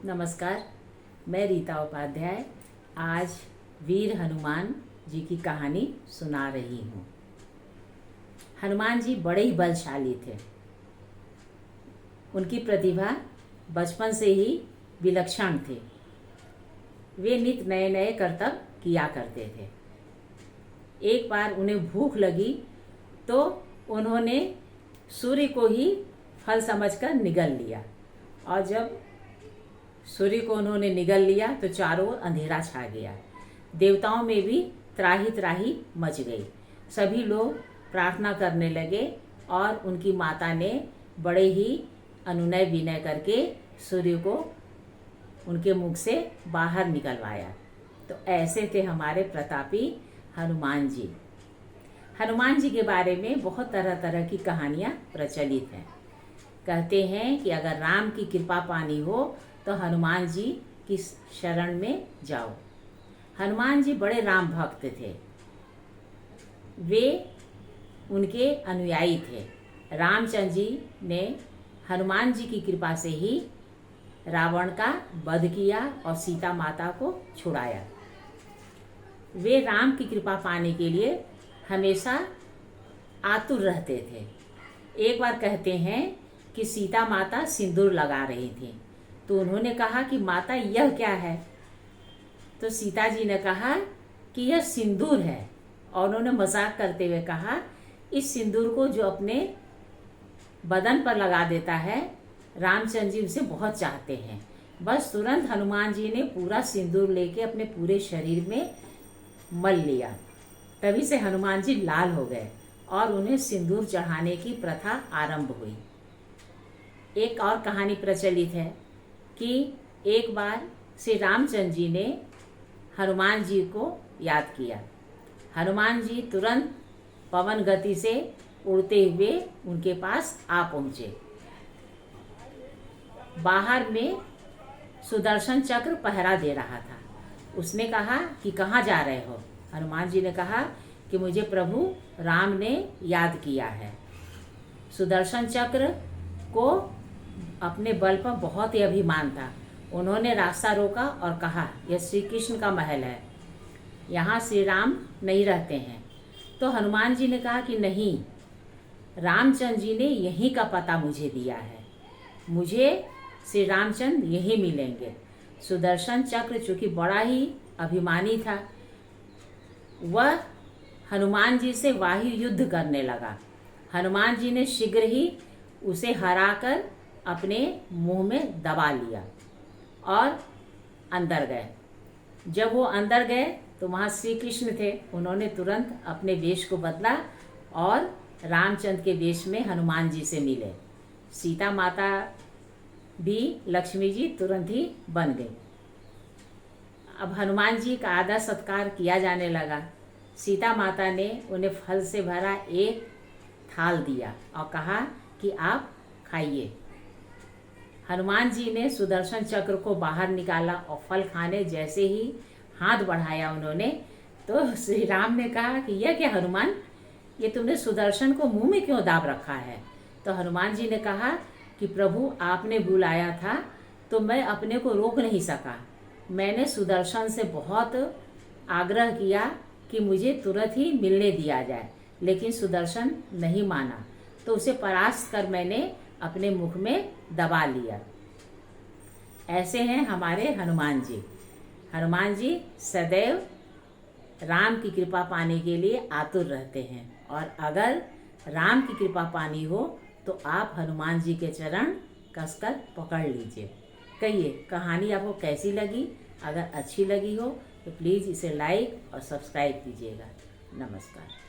नमस्कार। मैं रीता उपाध्याय आज वीर हनुमान जी की कहानी सुना रही हूँ। हनुमान जी बड़े ही बलशाली थे। उनकी प्रतिभा बचपन से ही विलक्षण थी। वे नित नए नए करतब किया करते थे। एक बार उन्हें भूख लगी तो उन्होंने सूर्य को ही फल समझकर निगल लिया, और जब सूर्य को उन्होंने निगल लिया तो चारों ओर अंधेरा छा गया। देवताओं में भी त्राही त्राही मच गई। सभी लोग प्रार्थना करने लगे और उनकी माता ने बड़े ही अनुनय विनय करके सूर्य को उनके मुख से बाहर निकलवाया। तो ऐसे थे हमारे प्रतापी हनुमान जी। हनुमान जी के बारे में बहुत तरह तरह की कहानियाँ प्रचलित हैं। कहते हैं कि अगर राम की कृपा पानी हो तो हनुमान जी की शरण में जाओ। हनुमान जी बड़े राम भक्त थे। वे उनके अनुयायी थे। रामचंद्र जी ने हनुमान जी की कृपा से ही रावण का वध किया और सीता माता को छुड़ाया। वे राम की कृपा पाने के लिए हमेशा आतुर रहते थे। एक बार कहते हैं कि सीता माता सिंदूर लगा रही थी, तो उन्होंने कहा कि माता यह क्या है? तो सीता जी ने कहा कि यह सिंदूर है, और उन्होंने मजाक करते हुए कहा इस सिंदूर को जो अपने बदन पर लगा देता है, रामचंद्र जी उसे बहुत चाहते हैं। बस तुरंत हनुमान जी ने पूरा सिंदूर लेके अपने पूरे शरीर में मल लिया। तभी से हनुमान जी लाल हो गए और उन्हें सिंदूर चढ़ाने की प्रथा आरंभ हुई। एक और कहानी प्रचलित है कि एक बार श्री रामचंद्र जी ने हनुमान जी को याद किया। हनुमान जी तुरंत पवन गति से उड़ते हुए उनके पास आ पहुँचे। बाहर में सुदर्शन चक्र पहरा दे रहा था। उसने कहा कि कहाँ जा रहे हो? हनुमान जी ने कहा कि मुझे प्रभु राम ने याद किया है। सुदर्शन चक्र को अपने बल पर बहुत ही अभिमान था। उन्होंने रास्ता रोका और कहा यह श्री कृष्ण का महल है, यहाँ श्री राम नहीं रहते हैं। तो हनुमान जी ने कहा कि नहीं, रामचंद्र जी ने यहीं का पता मुझे दिया है, मुझे श्री रामचंद्र यहीं मिलेंगे। सुदर्शन चक्र चूँकि बड़ा ही अभिमानी था, वह हनुमान जी से वायु युद्ध करने लगा। हनुमान जी ने शीघ्र ही उसे हराकर अपने मुंह में दबा लिया और अंदर गए। जब वो अंदर गए तो वहाँ श्री कृष्ण थे। उन्होंने तुरंत अपने वेश को बदला और रामचंद्र के वेश में हनुमान जी से मिले। सीता माता भी लक्ष्मी जी तुरंत ही बन गई। अब हनुमान जी का आदर सत्कार किया जाने लगा। सीता माता ने उन्हें फल से भरा एक थाल दिया और कहा कि आप खाइए। हनुमान जी ने सुदर्शन चक्र को बाहर निकाला और फल खाने जैसे ही हाथ बढ़ाया उन्होंने, तो श्री राम ने कहा कि यह क्या हनुमान, ये तुमने सुदर्शन को मुंह में क्यों दाब रखा है? तो हनुमान जी ने कहा कि प्रभु आपने बुलाया था तो मैं अपने को रोक नहीं सका। मैंने सुदर्शन से बहुत आग्रह किया कि मुझे तुरंत ही मिलने दिया जाए, लेकिन सुदर्शन नहीं माना, तो उसे परास्त कर मैंने अपने मुख में दबा लिया। ऐसे हैं हमारे हनुमान जी। हनुमान जी सदैव राम की कृपा पाने के लिए आतुर रहते हैं, और अगर राम की कृपा पानी हो तो आप हनुमान जी के चरण कसकर पकड़ लीजिए। कहिए कहानी आपको कैसी लगी? अगर अच्छी लगी हो तो प्लीज़ इसे लाइक और सब्सक्राइब कीजिएगा। नमस्कार।